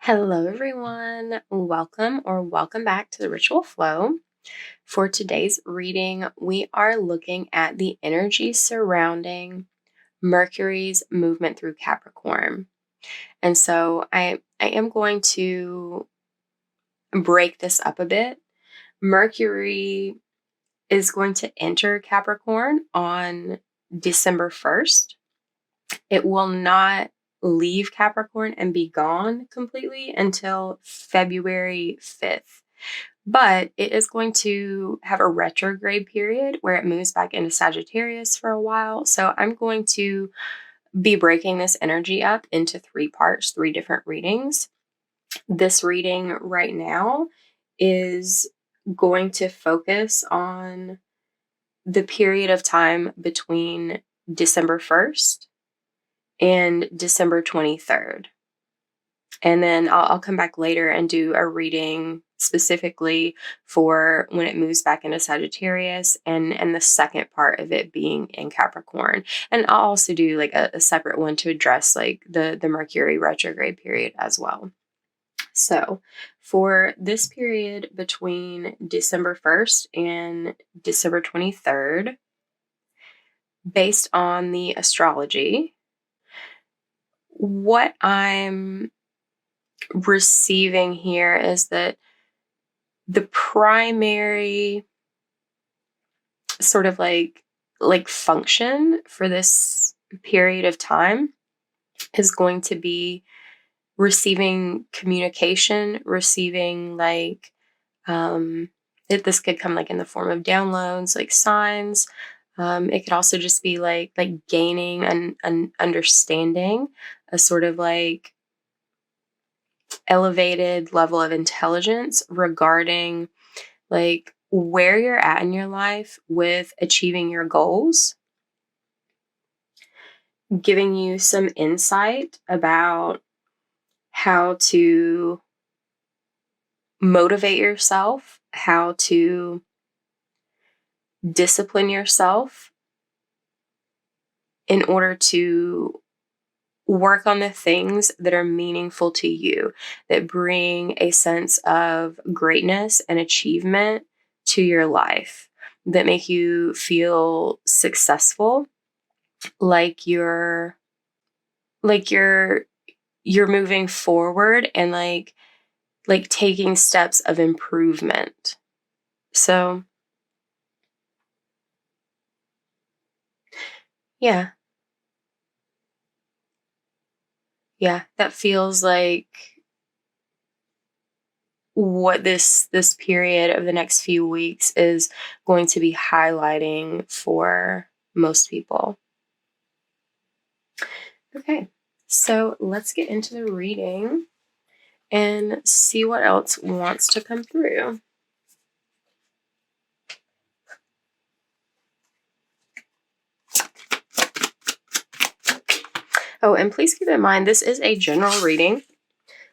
Hello, everyone. Welcome back to the Ritual Flow. For today's reading, we are looking at the energy surrounding Mercury's movement through Capricorn. And so I am going to break this up a bit. Mercury is going to enter Capricorn on December 1st. It will not leave Capricorn and be gone completely until February 5th. But it is going to have a retrograde period where it moves back into Sagittarius for a while. So I'm going to be breaking this energy up into 3 parts, 3 different readings. This reading right now is going to focus on the period of time between December 1st and December 23rd. And then I'll come back later and do a reading specifically for when it moves back into Sagittarius and the second part of it being in Capricorn. And I'll also do like a separate one to address like the Mercury retrograde period as well. So for this period between December 1st and December 23rd, based on the astrology, what I'm receiving here is that the primary sort of like function for this period of time is going to be receiving communication, receiving this could come like in the form of downloads, like signs. It could also just be like gaining an understanding, a sort of like elevated level of intelligence regarding like where you're at in your life with achieving your goals, giving you some insight about how to motivate yourself, how to discipline yourself in order to work on the things that are meaningful to you, that bring a sense of greatness and achievement to your life, that make you feel successful, like you're moving forward and like taking steps of improvement. So yeah, that feels like what this period of the next few weeks is going to be highlighting for most people. Okay, so let's get into the reading and see what else wants to come through. Oh, and please keep in mind, this is a general reading.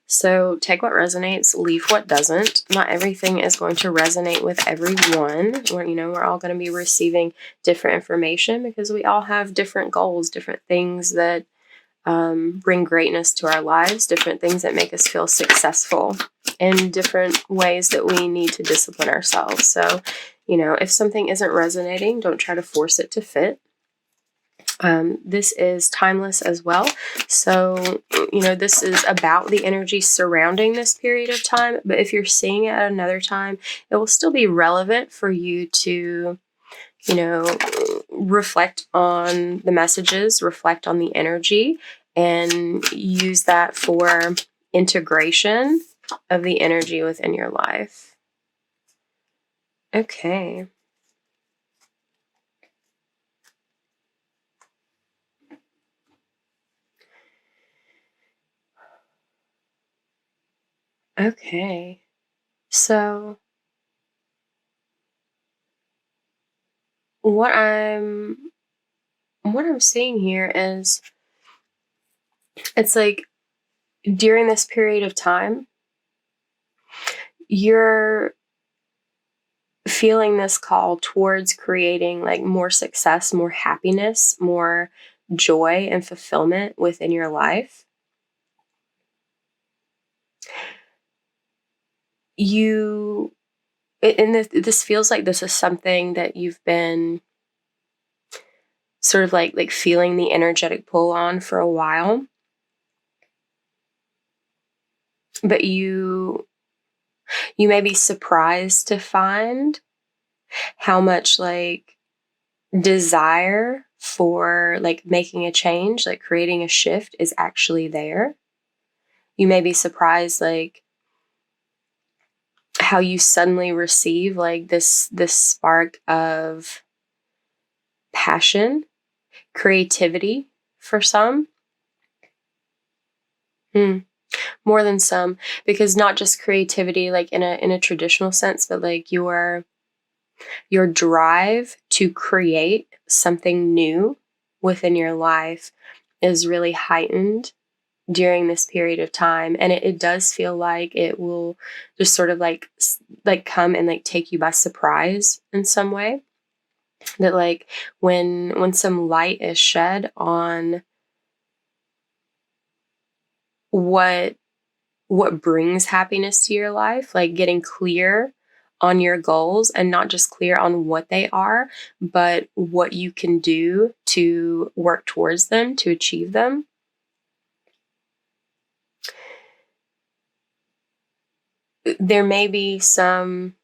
So take what resonates, leave what doesn't. Not everything is going to resonate with everyone. We're all going to be receiving different information because we all have different goals, different things that bring greatness to our lives, different things that make us feel successful, and different ways that we need to discipline ourselves. So, if something isn't resonating, don't try to force it to fit. This is timeless as well. So, this is about the energy surrounding this period of time. But if you're seeing it at another time, it will still be relevant for you to, reflect on the messages, reflect on the energy, and use that for integration of the energy within your life. Okay. Okay. So what I'm seeing here is it's like during this period of time, you're feeling this call towards creating like more success, more happiness, more joy and fulfillment within your life. this feels like this is something that you've been sort of like feeling the energetic pull on for a while. But you may be surprised to find how much like desire for like making a change, like creating a shift is actually there. You may be surprised like how you suddenly receive like this spark of passion, creativity for some. More than some, because not just creativity like in a traditional sense, but like your drive to create something new within your life is really heightened during this period of time. And it does feel like it will just sort of like come and like take you by surprise in some way. That like when some light is shed on what brings happiness to your life, like getting clear on your goals and not just clear on what they are, but what you can do to work towards them, to achieve them. There may be some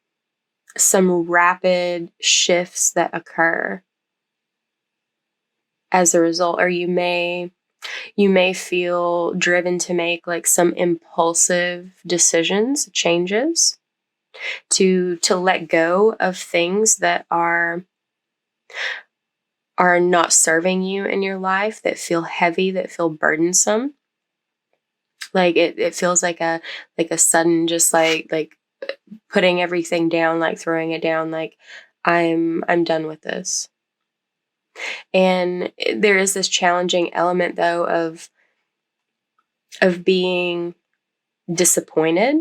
rapid shifts that occur as a result, or you may feel driven to make like some impulsive decisions, changes, to let go of things that are not serving you in your life, that feel heavy, that feel burdensome. Like it feels like a sudden just like putting everything down, like throwing it down, like I'm done with this. And there is this challenging element though of being disappointed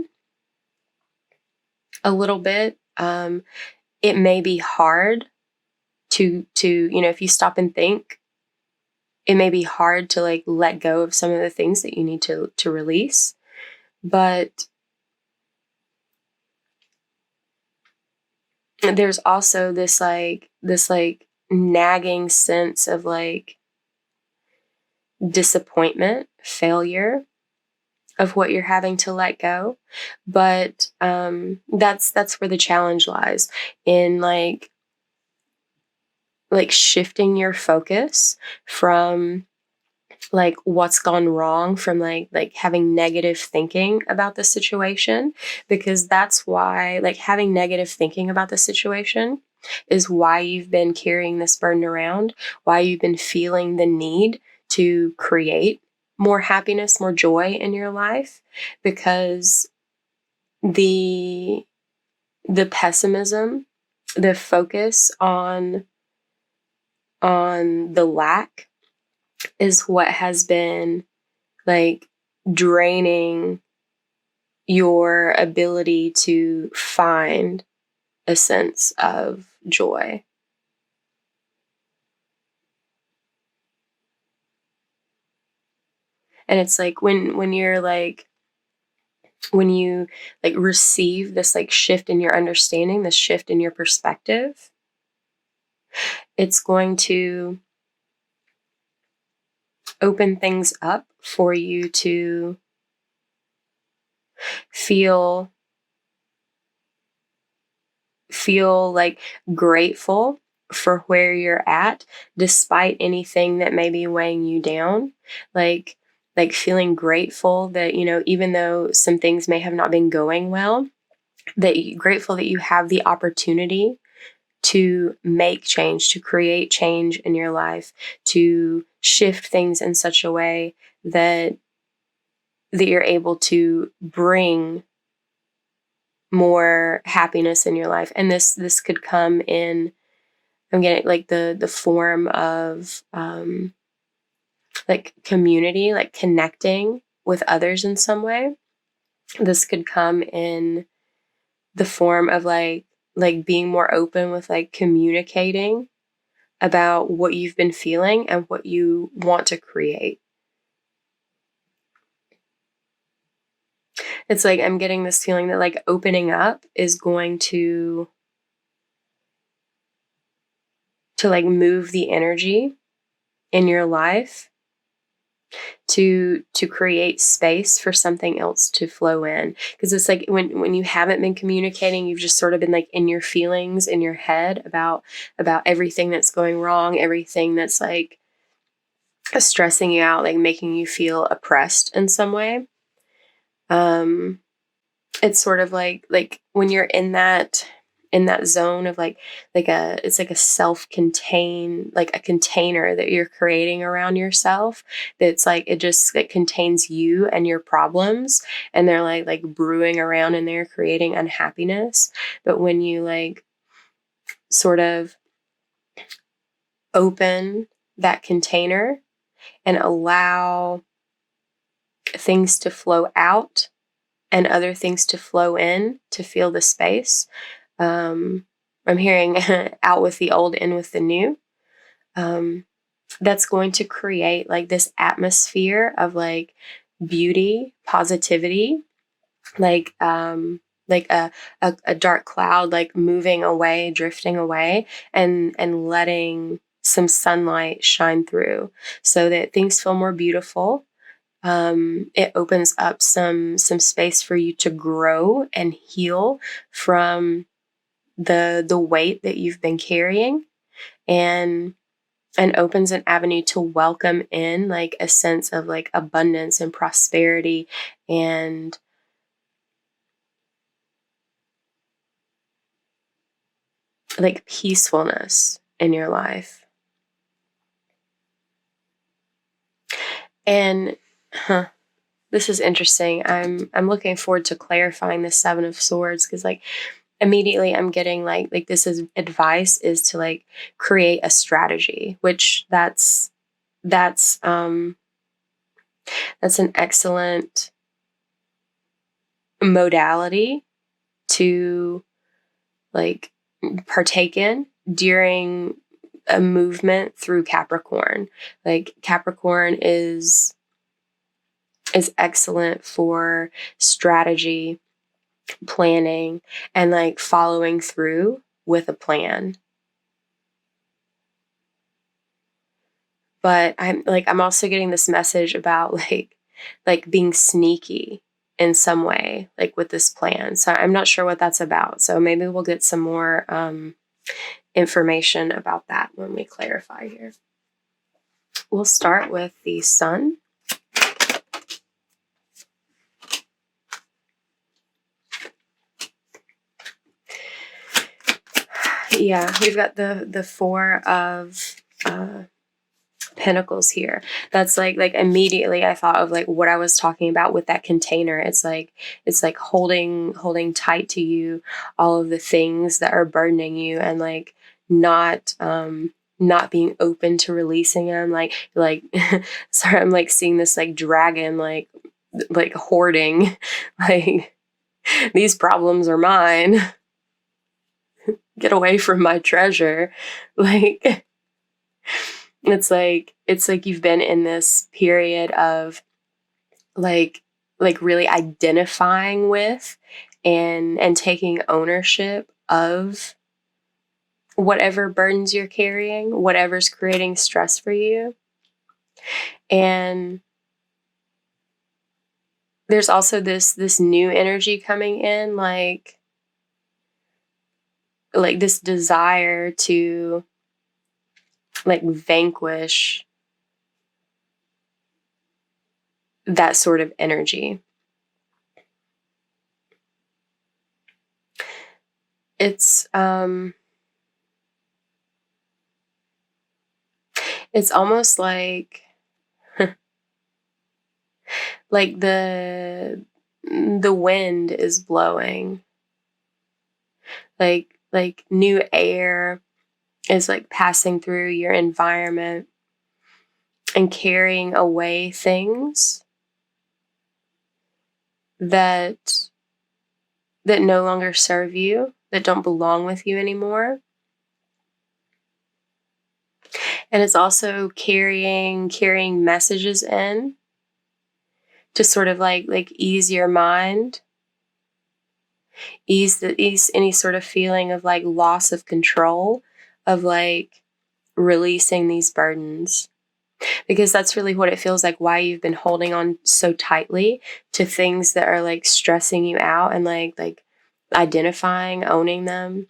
a little bit. It may be hard to if you stop and think, it may be hard to like let go of some of the things that you need to release. But there's also this nagging sense of like disappointment, failure of what you're having to let go. But that's where the challenge lies, in like shifting your focus from like what's gone wrong, from like having negative thinking about the situation, because that's why like having negative thinking about the situation is why you've been carrying this burden around, why you've been feeling the need to create more happiness, more joy in your life, because the pessimism, the focus on the lack is what has been like draining your ability to find a sense of joy. And it's like when you're like, when you like receive this like shift in your understanding, this shift in your perspective, it's going to open things up for you to feel like grateful for where you're at, despite anything that may be weighing you down. Like feeling grateful that, even though some things may have not been going well, grateful that you have the opportunity to make change, to create change in your life, to shift things in such a way that you're able to bring more happiness in your life. And this could come in, I'm getting like the form of like community, like connecting with others in some way. This could come in the form of like being more open with like communicating about what you've been feeling and what you want to create. it's like I'm getting this feeling that like opening up is going to like move the energy in your life to create space for something else to flow in. Because it's like when you haven't been communicating, you've just sort of been like in your feelings, in your head about everything that's going wrong, everything that's like stressing you out, like making you feel oppressed in some way. It's sort of like when you're in that zone of it's like a self-contained, like a container that you're creating around yourself, that's like it contains you and your problems, and they're like brewing around in there, creating unhappiness. But when you like sort of open that container and allow things to flow out and other things to flow in to feel the space. I'm hearing out with the old, in with the new. That's going to create like this atmosphere of like beauty, positivity, like a dark cloud, like moving away, drifting away, and letting some sunlight shine through so that things feel more beautiful. It opens up some space for you to grow and heal from the weight that you've been carrying, and opens an avenue to welcome in like a sense of like abundance and prosperity and like peacefulness in your life. And this is interesting. I'm looking forward to clarifying the Seven of Swords, because like immediately I'm getting like this is advice is to like create a strategy, which that's an excellent modality to like partake in during a movement through Capricorn. Like Capricorn is excellent for strategy, planning, and like following through with a plan. But I'm also getting this message about like being sneaky in some way, like with this plan. So I'm not sure what that's about. So maybe we'll get some more information about that when we clarify here. We'll start with the Sun. Yeah, we've got the Four of Pentacles here. That's like immediately I thought of like what I was talking about with that container. It's like holding tight to you all of the things that are burdening you, and like not being open to releasing them. Like sorry, I'm like seeing this like dragon like hoarding like these problems are mine. Get away from my treasure. Like it's like you've been in this period of like really identifying with and taking ownership of whatever burdens you're carrying, whatever's creating stress for you. And there's also this new energy coming in, like this desire to like vanquish that sort of energy. It's almost like like the wind is blowing, like new air is like passing through your environment and carrying away things that no longer serve you, that don't belong with you anymore. And it's also carrying messages in to sort of like ease your mind, ease any sort of feeling of like loss of control, of like releasing these burdens. Because that's really what it feels like, why you've been holding on so tightly to things that are like stressing you out, and like identifying, owning them.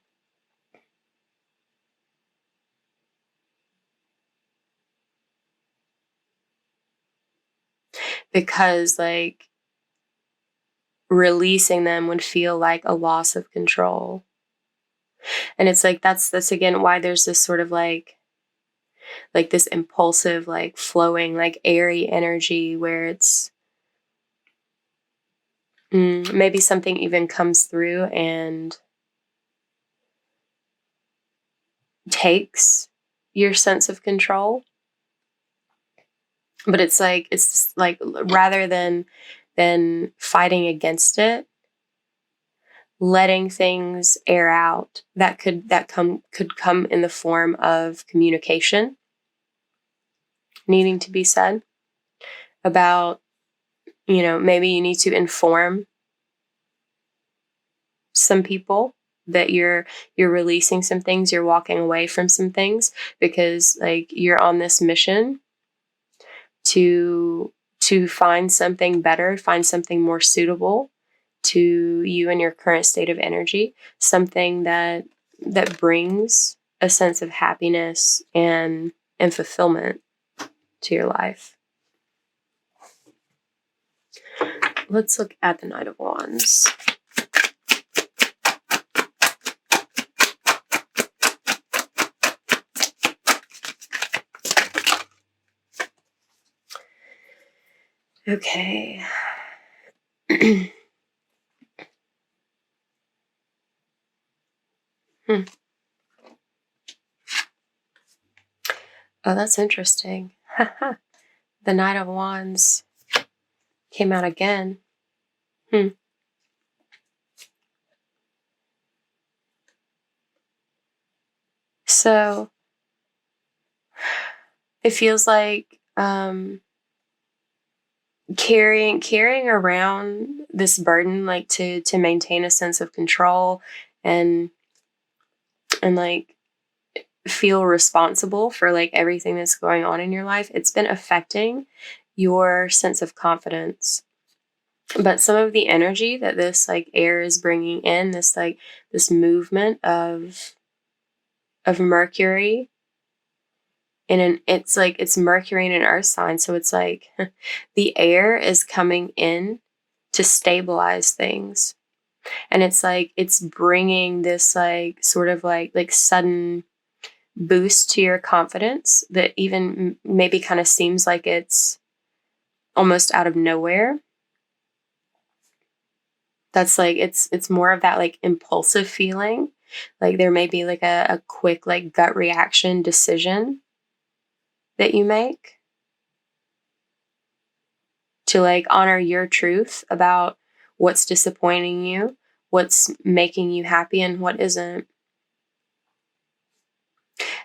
Because like releasing them would feel like a loss of control. And it's like that's again why there's this sort of like this impulsive, like flowing, like airy energy where it's maybe something even comes through and takes your sense of control. But it's like rather than fighting against it, letting things air out that could come in the form of communication needing to be said about, maybe you need to inform some people that you're releasing some things, you're walking away from some things, because like you're on this mission to find something better, find something more suitable to you and your current state of energy, something that brings a sense of happiness and fulfillment to your life. Let's look at the Knight of Wands. Okay. Oh, that's interesting. The Knight of Wands came out again. So it feels like carrying around this burden, like to maintain a sense of control and like feel responsible for like everything that's going on in your life. It's been affecting your sense of confidence. But some of the energy that this like air is bringing in, this movement of Mercury it's Mercury in an earth sign, so it's like the air is coming in to stabilize things. And it's like it's bringing this like sort of like sudden boost to your confidence that even maybe kind of seems like it's almost out of nowhere. That's like it's more of that like impulsive feeling. Like there may be like a quick like gut reaction decision that you make to like honor your truth about what's disappointing you, what's making you happy, and what isn't.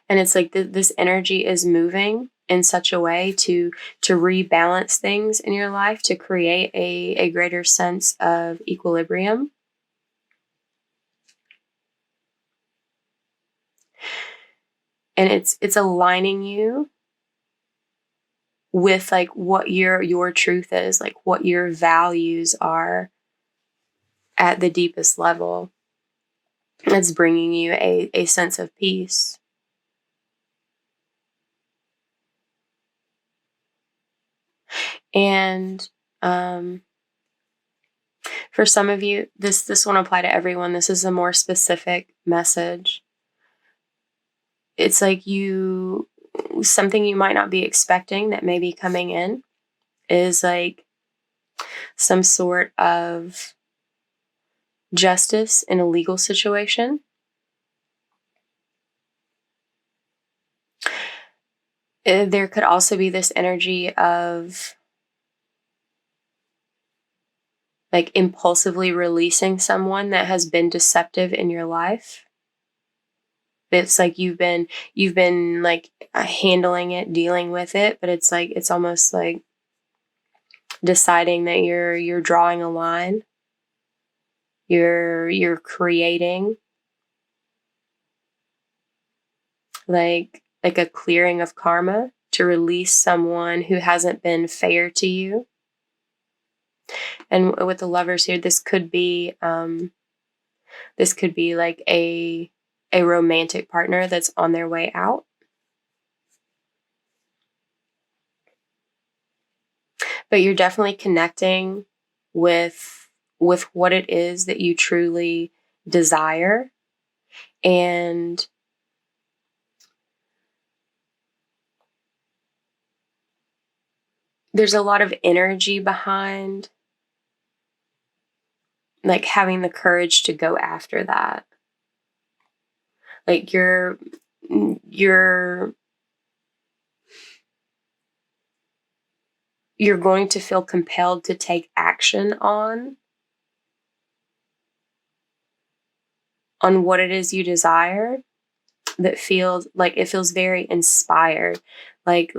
And it's like this energy is moving in such a way to rebalance things in your life, to create a greater sense of equilibrium. And it's aligning you with like what your truth is, like what your values are at the deepest level. It's bringing you a sense of peace. And for some of you, this won't apply to everyone. This is a more specific message. It's like something you might not be expecting that may be coming in is like some sort of justice in a legal situation. There could also be this energy of like impulsively releasing someone that has been deceptive in your life. It's like you've been like handling it, dealing with it, but it's like it's almost like deciding that you're drawing a line, you're creating like a clearing of karma to release someone who hasn't been fair to you. And with the Lovers here, this could be like a romantic partner that's on their way out. But you're definitely connecting with what it is that you truly desire. And there's a lot of energy behind like having the courage to go after that. Like you're going to feel compelled to take action on what it is you desire, that feels like it feels very inspired, like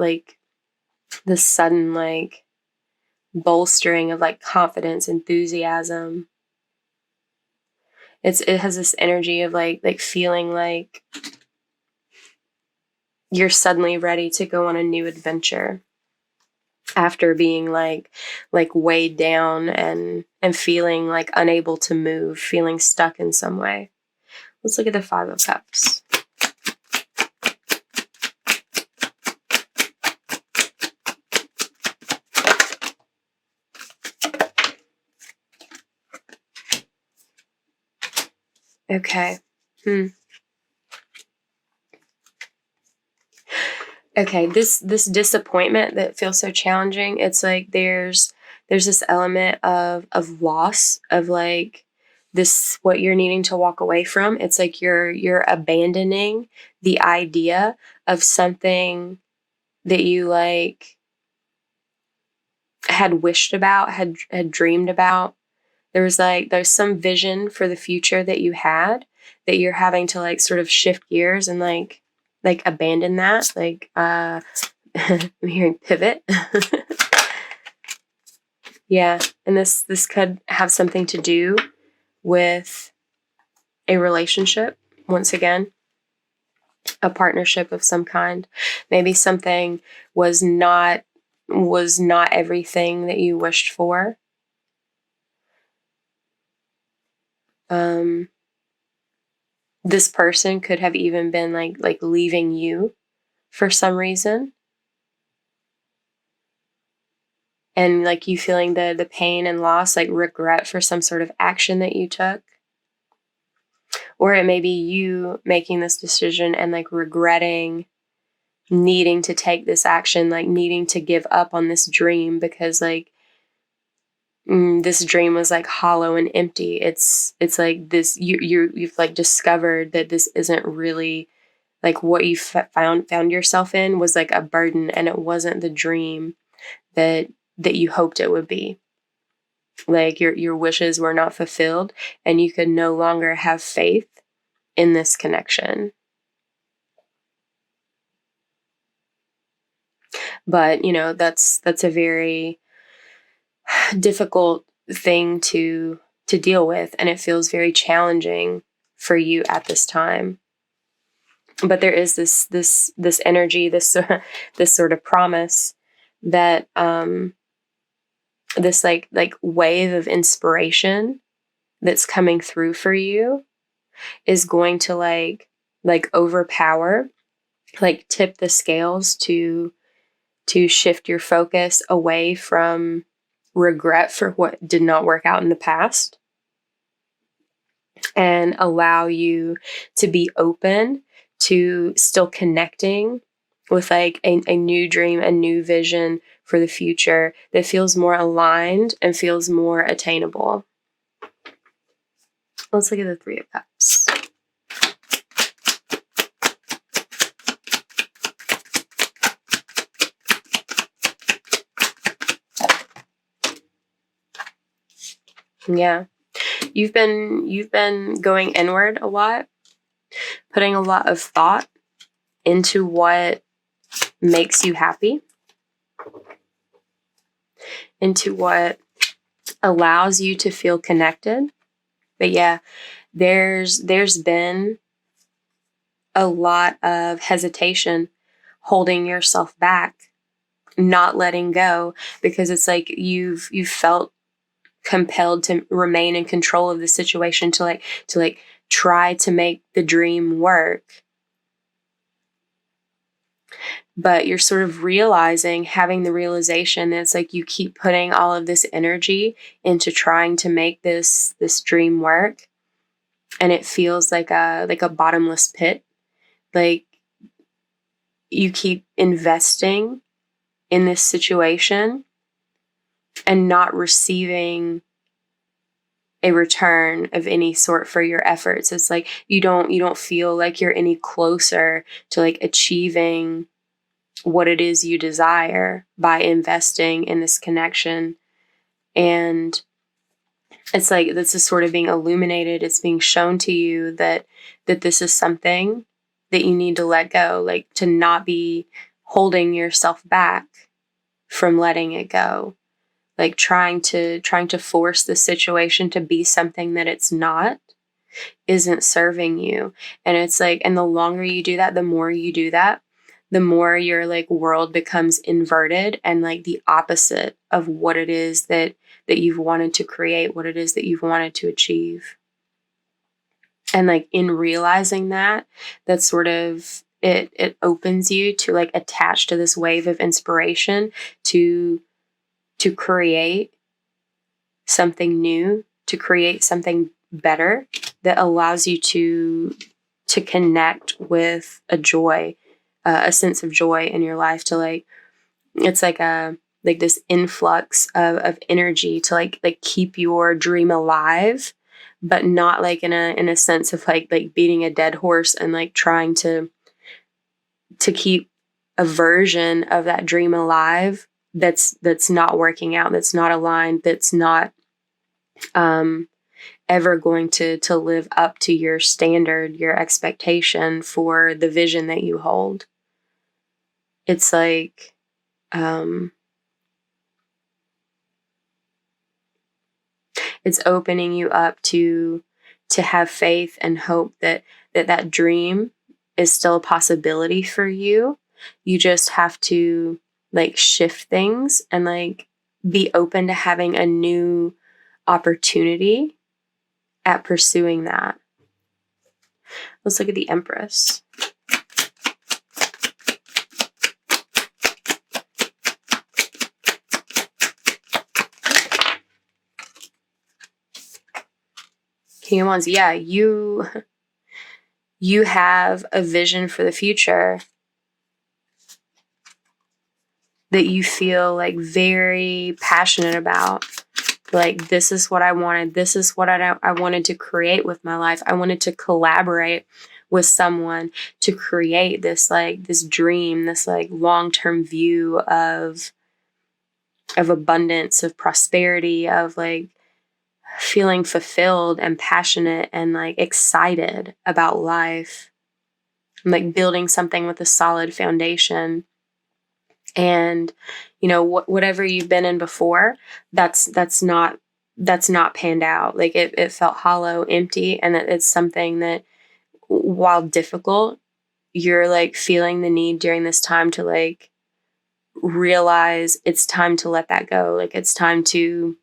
the sudden like bolstering of like confidence, enthusiasm. It has this energy of like feeling like you're suddenly ready to go on a new adventure after being like weighed down and feeling like unable to move, feeling stuck in some way. Let's look at the Five of Cups. Okay. Okay, this disappointment that feels so challenging, it's like there's this element of loss, of like this, what you're needing to walk away from. It's like you're abandoning the idea of something that you like had wished about, had dreamed about. There's some vision for the future that you had, that you're having to like sort of shift gears and like abandon that. Like I'm hearing pivot. Yeah, and this could have something to do with a relationship, once again, a partnership of some kind. Maybe something was not everything that you wished for. This person could have even been like leaving you for some reason. And like you feeling the pain and loss, like regret for some sort of action that you took. Or it may be you making this decision and like regretting needing to take this action, like needing to give up on this dream because like this dream was like hollow and empty. It's like this, you've like discovered that this isn't really like what you found yourself in was like a burden, and it wasn't the dream that you hoped it would be. Like your wishes were not fulfilled, and you could no longer have faith in this connection. But that's a very difficult thing to deal with, and it feels very challenging for you at this time. But there is this energy, this sort of promise that this like wave of inspiration that's coming through for you is going to like overpower, like tip the scales to shift your focus away from regret for what did not work out in the past, and allow you to be open to still connecting with like a new dream, a new vision for the future that feels more aligned and feels more attainable. Let's look at the Three of Cups. Yeah. You've been going inward a lot, putting a lot of thought into what makes you happy. into what allows you to feel connected. But yeah, there's been a lot of hesitation, holding yourself back, not letting go, because it's like you've felt compelled to remain in control of the situation, to try to make the dream work. But you're sort of having the realization that it's like you keep putting all of this energy into trying to make this dream work, and it feels like a bottomless pit. Like you keep investing in this situation and not receiving a return of any sort for your efforts. It's like you don't feel like you're any closer to like achieving what it is you desire by investing in this connection. And it's like this is sort of being illuminated. It's being shown to you that this is something that you need to let go, like to not be holding yourself back from letting it go, like trying to force the situation to be something that it's not, isn't serving you. And it's like, and the longer you do that, the more you do that, the more your like world becomes inverted and like the opposite of what it is that you've wanted to create, what it is that you've wanted to achieve. And like in realizing that, that's sort of it opens you to like attach to this wave of inspiration to create something new, to create something better that allows you to connect with a joy, a sense of joy in your life, to like, it's like this influx of energy to like keep your dream alive, but not like in a sense of like beating a dead horse and like trying to keep a version of that dream alive that's not working out, that's not aligned, that's not ever going to live up to your standard, your expectation for the vision that you hold. It's like it's opening you up to have faith and hope that that dream is still a possibility for you. You just have to like shift things and like be open to having a new opportunity at pursuing that. Let's look at the Empress. King of Wands, yeah, you have a vision for the future that you feel like very passionate about. Like, this is what I wanted. This is what I wanted to create with my life. I wanted to collaborate with someone to create this like this dream, this like long-term view of abundance, of prosperity, of like feeling fulfilled and passionate and like excited about life, like building something with a solid foundation. And whatever you've been in before, that's not panned out. Like it felt hollow, empty, and it's something that, while difficult, you're like feeling the need during this time to like realize it's time to let that go. Like it's time to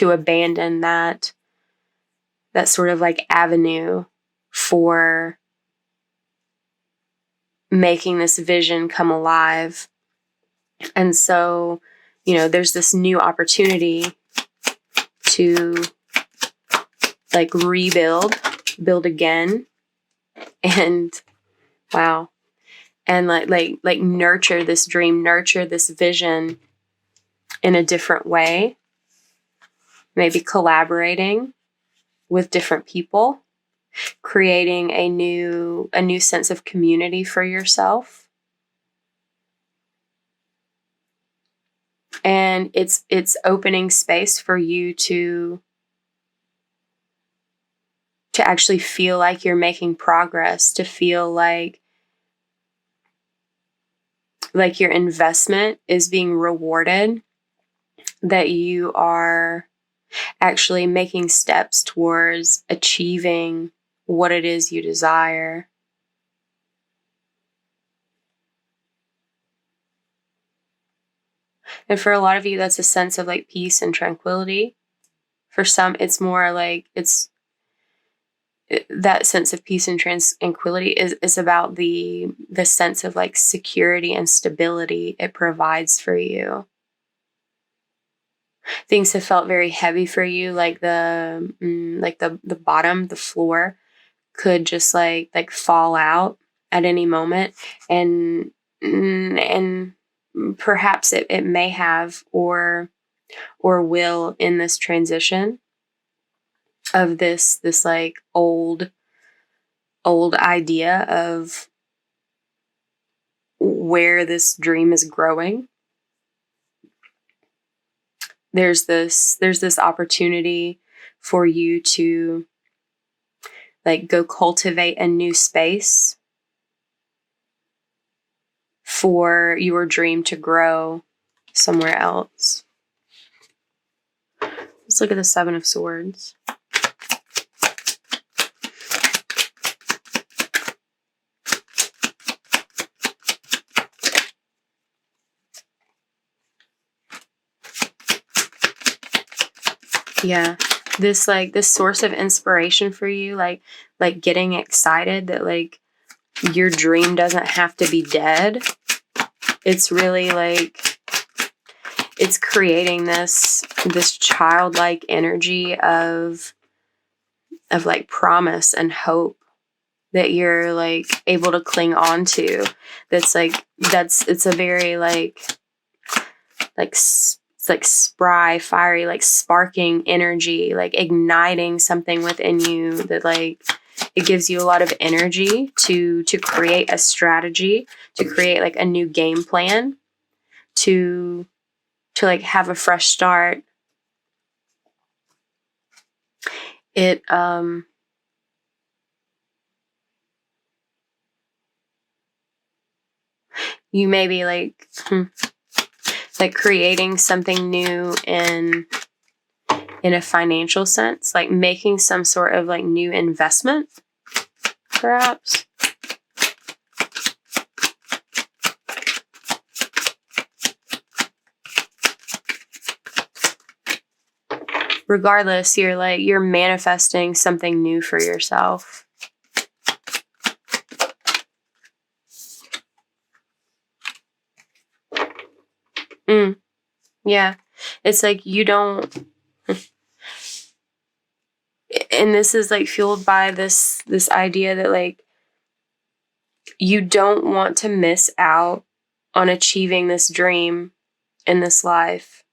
abandon that sort of like avenue for making this vision come alive. And so, there's this new opportunity to like build again, and wow. And like nurture this dream, nurture this vision in a different way. Maybe collaborating with different people, creating a new sense of community for yourself. And it's opening space for you to actually feel like you're making progress, to feel like your investment is being rewarded, that you are actually making steps towards achieving what it is you desire. And for a lot of you, that's a sense of like peace and tranquility. For some, it's more like that sense of peace and tranquility is about the sense of like security and stability it provides for you. Things have felt very heavy for you, like the bottom, the floor could just like fall out at any moment, and perhaps it may have or will in this transition of this like old idea of where this dream is growing. There's this opportunity for you to like go cultivate a new space for your dream to grow somewhere else. Let's look at the Seven of Swords. Yeah, this source of inspiration for you, like getting excited that like your dream doesn't have to be dead. It's really like it's creating this childlike energy of like promise and hope that you're like able to cling on to. It's a very it's like spry, fiery, like sparking energy, like igniting something within you that like it gives you a lot of energy to create a strategy, to create like a new game plan, to like have a fresh start. It you may be like creating something new in a financial sense, like making some sort of like new investment, perhaps. Regardless, you're manifesting something new for yourself. Yeah. It's like you don't, and this is like fueled by this idea that like you don't want to miss out on achieving this dream in this life.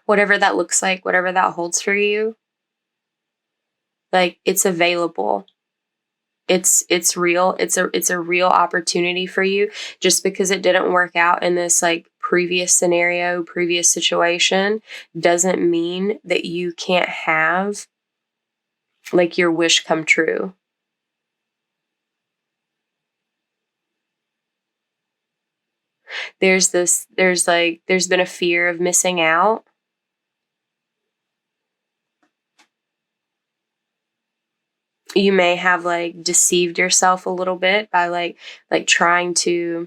Whatever that looks like, whatever that holds for you, like it's available. It's real. It's a real opportunity for you. Just because it didn't work out in this like previous scenario, previous situation, doesn't mean that you can't have like your wish come true. There's been a fear of missing out. You may have like deceived yourself a little bit by like trying to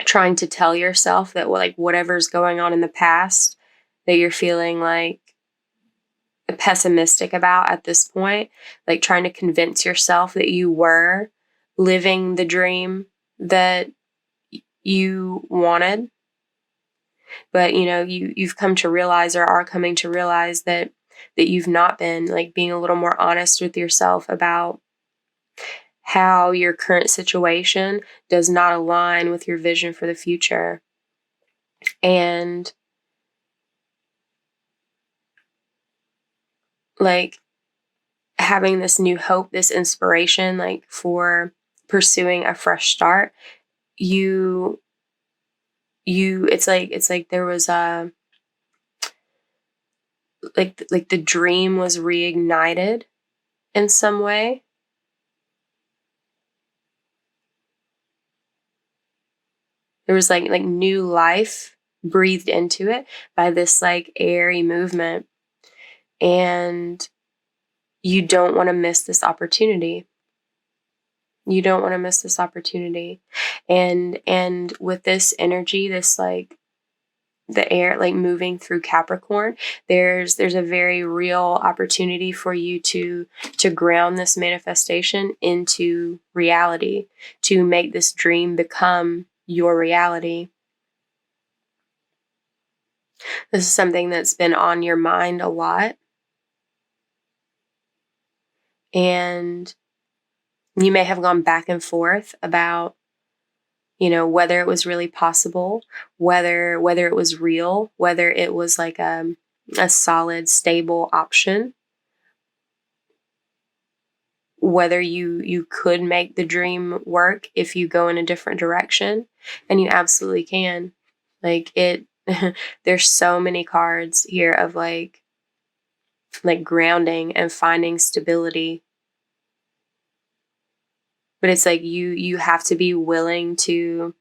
tell yourself that like whatever's going on in the past that you're feeling like pessimistic about at this point, like trying to convince yourself that you were living the dream that you wanted. But you've come to realize, or are coming to realize, that you've not been, like being a little more honest with yourself about how your current situation does not align with your vision for the future. And like having this new hope, this inspiration, like for pursuing a fresh start, it's like there was a like the dream was reignited in some way. There was like new life breathed into it by this like airy movement. And you don't want to miss this opportunity. You don't want to miss this opportunity. And with this energy, this like the air like moving through Capricorn, there's a very real opportunity for you to ground this manifestation into reality, to make this dream become your reality. This is something that's been on your mind a lot. And you may have gone back and forth about, whether it was really possible, whether it was real, whether it was like a solid, stable option, whether you could make the dream work if you go in a different direction. And you absolutely can. Like it, there's so many cards here of like grounding and finding stability. But it's like you have to be willing to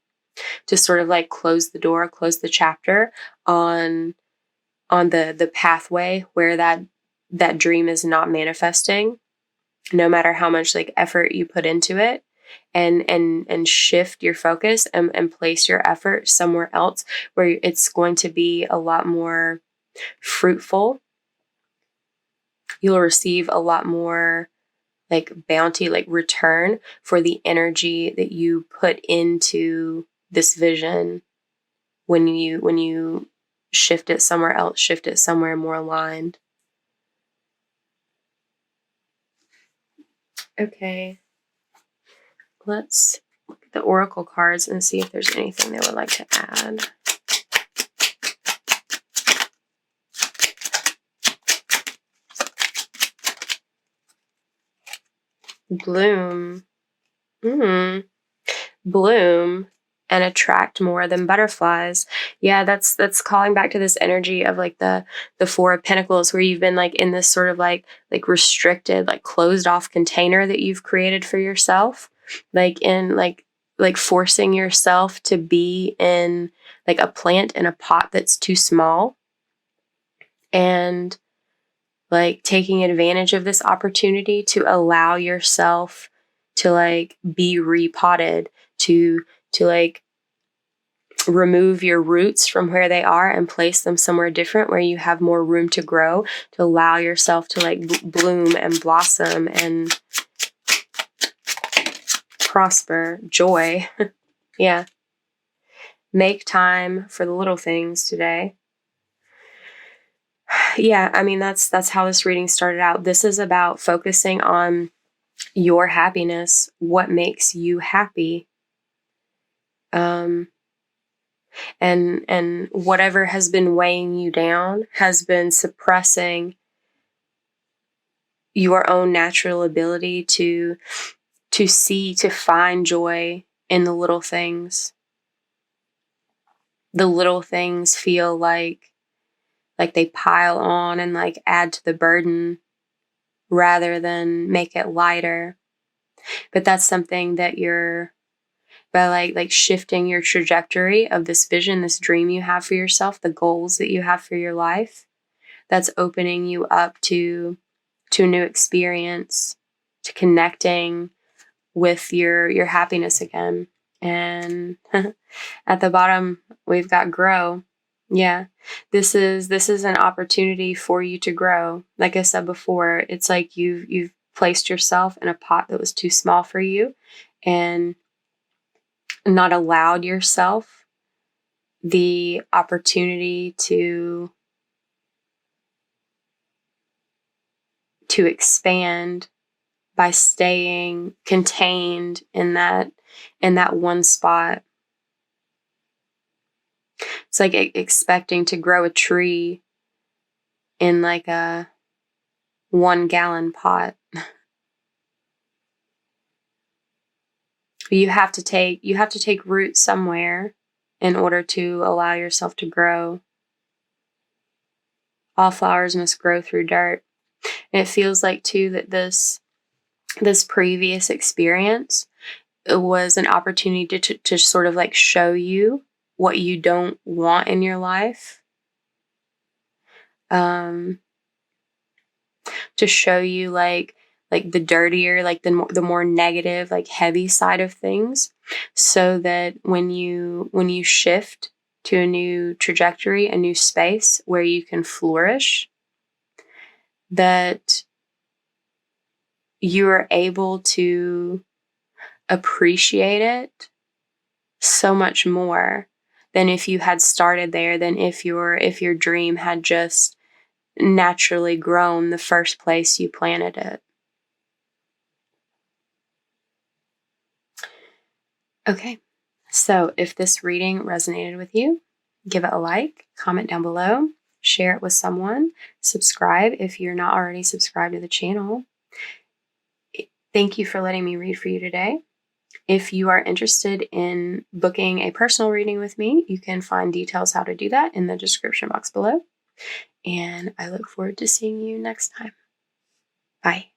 sort of like close the door, close the chapter on the pathway where that dream is not manifesting, no matter how much like effort you put into it, and shift your focus and place your effort somewhere else where it's going to be a lot more fruitful. You'll receive a lot more like bounty, like return for the energy that you put into this vision when you shift it somewhere else, shift it somewhere more aligned. Okay. Let's look at the oracle cards and see if there's anything they would like to add. Bloom. Bloom and attract more than butterflies. Yeah, that's calling back to this energy of like the Four of Pentacles, where you've been like in this sort of like restricted, like closed off container that you've created for yourself, like in like forcing yourself to be in like a plant in a pot that's too small, and like taking advantage of this opportunity to allow yourself to like be repotted, to like remove your roots from where they are and place them somewhere different where you have more room to grow, to allow yourself to like bloom and blossom and prosper, joy. Yeah. Make time for the little things today. Yeah, I mean, that's how this reading started out. This is about focusing on your happiness, what makes you happy. And whatever has been weighing you down has been suppressing your own natural ability to find joy in the little things. The little things feel like they pile on and like add to the burden rather than make it lighter. But that's something that by like shifting your trajectory of this vision, this dream you have for yourself, the goals that you have for your life, that's opening you up to a new experience, to connecting with your happiness again. And at the bottom, we've got grow. Yeah, this is an opportunity for you to grow. Like I said before, it's like you've placed yourself in a pot that was too small for you, and not allowed yourself the opportunity to expand by staying contained in that one spot. It's like expecting to grow a tree in like a 1-gallon pot. You have to take root somewhere in order to allow yourself to grow. All flowers must grow through dirt. And it feels like too that this previous experience, it was an opportunity to sort of like show you what you don't want in your life, to show you like the dirtier, like the more negative, like heavy side of things, so that when you shift to a new trajectory, a new space where you can flourish, that you are able to appreciate it so much more than if you had started there, than if your dream had just naturally grown the first place you planted it. Okay, so if this reading resonated with you, give it a like, comment down below, share it with someone, subscribe if you're not already subscribed to the channel. Thank you for letting me read for you today. If you are interested in booking a personal reading with me, you can find details how to do that in the description box below. And I look forward to seeing you next time. Bye.